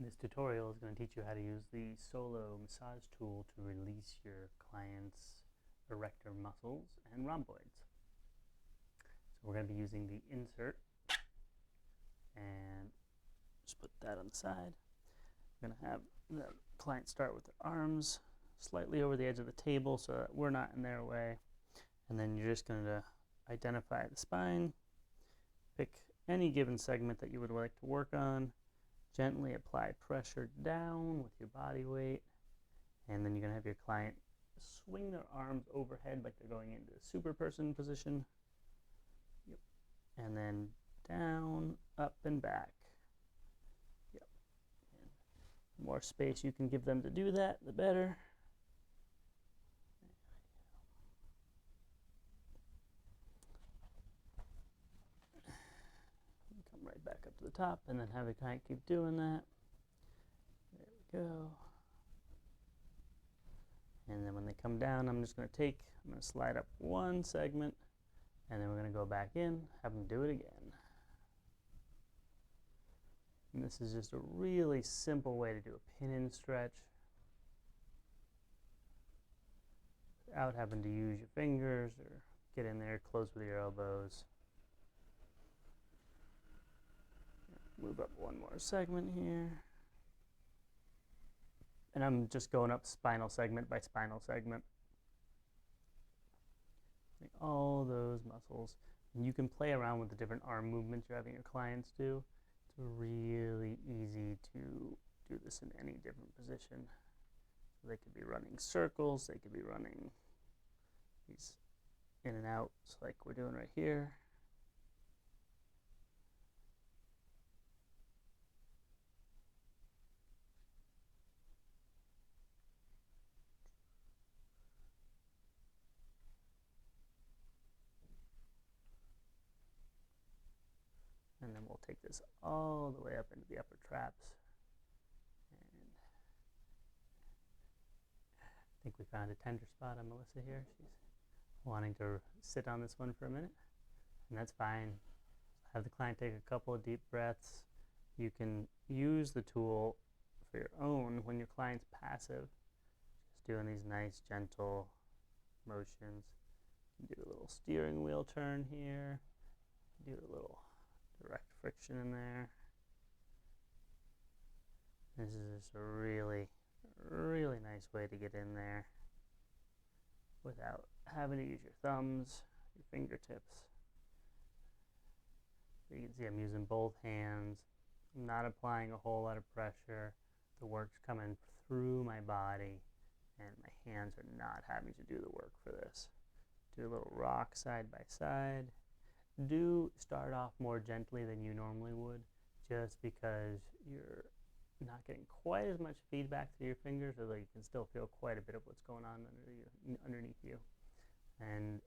This tutorial is going to teach you how to use the PSolo massage tool to release your client's erector muscles and rhomboids. So we're going to be using the insert, and just put that on the side. We're going to have the client start with their arms slightly over the edge of the table so that we're not in their way. And then you're just going to identify the spine, pick any given segment that you would like to work on, gently apply pressure down with your body weight, and then you're going to have your client swing their arms overhead like they're going into the super person position. Yep. And then down, up, and back. Yep. And the more space you can give them to do that, the better. Come right back up to the top, and then have the client keep doing that. There we go. And then when they come down, I'm going to slide up one segment, and then we're going to go back in, have them do it again. And this is just a really simple way to do a pin-in stretch without having to use your fingers or get in there close with your elbows. Move up one more segment here. And I'm just going up spinal segment by spinal segment. Like all those muscles. And you can play around with the different arm movements you're having your clients do. It's really easy to do this in any different position. So they could be running circles, they could be running these in and outs like we're doing right here. And then we'll take this all the way up into the upper traps. And I think we found a tender spot on Melissa here. She's wanting to sit on this one for a minute, and that's fine. Have the client take a couple of deep breaths. You can use the tool for your own when your client's passive, just doing these nice gentle motions. You can do a little steering wheel turn here, do a little direct friction in there. This is just a really nice way to get in there without having to use your thumbs, your fingertips. You can see I'm using both hands. I'm not applying a whole lot of pressure. The work's coming through my body, and my hands are not having to do the work for this. Do a little rock side by side. Do start off more gently than you normally would, just because you're not getting quite as much feedback through your fingers, although you can still feel quite a bit of what's going on underneath you. And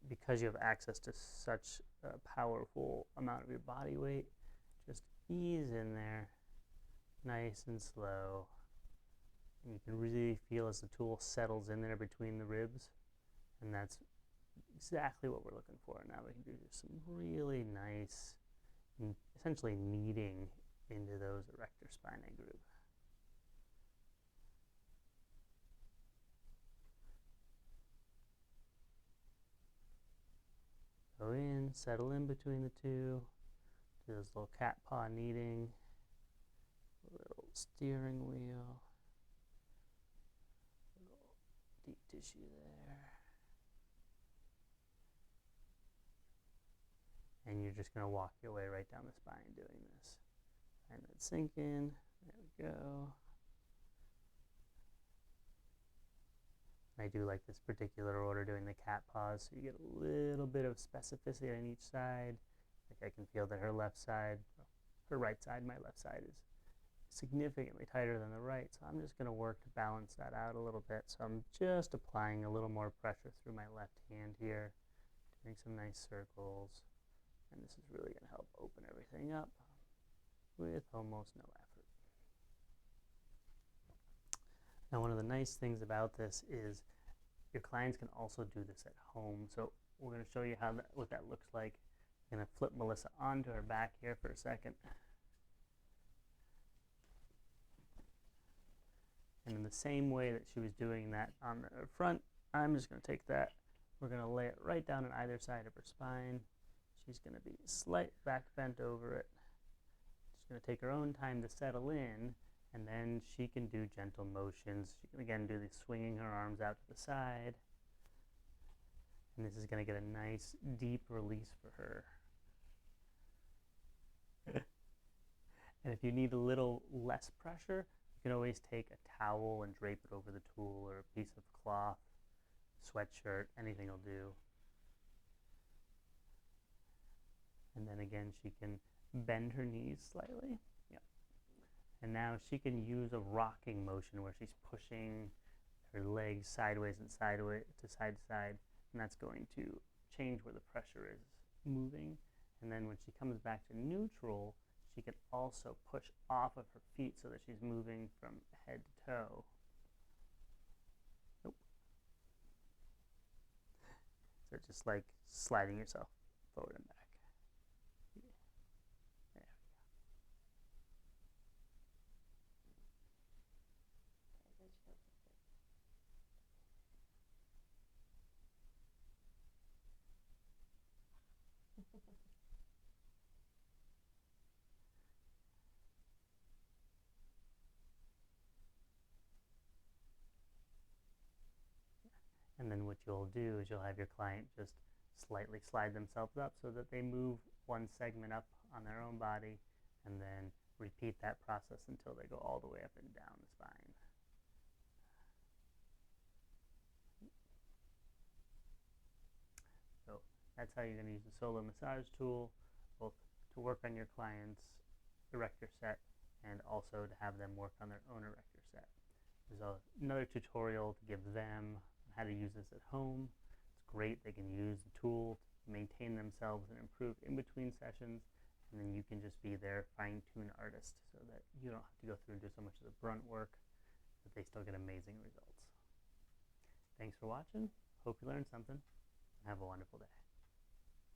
because you have access to such a powerful amount of your body weight, just ease in there, nice and slow. And you can really feel as the tool settles in there between the ribs, and that's exactly what we're looking for. Now we can do some really nice, essentially kneading into those erector spinae group. Go in, settle in between the two, do this little cat paw kneading, a little steering wheel, a little deep tissue there. And you're just going to walk your way right down the spine doing this. Find that sink in. There we go. I do like this particular order, doing the cat paws, so you get a little bit of specificity on each side. Like I can feel that her right side, my left side is significantly tighter than the right, so I'm just going to work to balance that out a little bit. So I'm just applying a little more pressure through my left hand here, doing some nice circles. And this is really going to help open everything up with almost no effort. Now, one of the nice things about this is your clients can also do this at home. So we're going to show you what that looks like. I'm going to flip Melissa onto her back here for a second. same way that she was doing that on the front, I'm just going to take that. We're going to lay it right down on either side of her spine. She's going to be slight back bent over it. She's going to take her own time to settle in, and then she can do gentle motions. She can again do the swinging her arms out to the side. And this is going to get a nice deep release for her. And if you need a little less pressure, you can always take a towel and drape it over the tool, or a piece of cloth, sweatshirt, anything will do. And then again, she can bend her knees slightly. Yep. And now she can use a rocking motion where she's pushing her legs sideways and sideways to side to side, and that's going to change where the pressure is moving. And then when she comes back to neutral, she can also push off of her feet so that she's moving from head to toe. Nope. So it's just like sliding yourself forward and back. There we go. And then what you'll do is you'll have your client just slightly slide themselves up so that they move one segment up on their own body, and then repeat that process until they go all the way up and down the spine. So that's how you're going to use the PSolo massage tool, both to work on your client's erector set and also to have them work on their own erector set. There's another tutorial to give them how to use this at home. It's great. They can use the tool to maintain themselves and improve in between sessions, and then you can just be their fine-tuned artist so that you don't have to go through and do so much of the brunt work, but they still get amazing results. Thanks for watching. Hope you learned something, and have a wonderful day.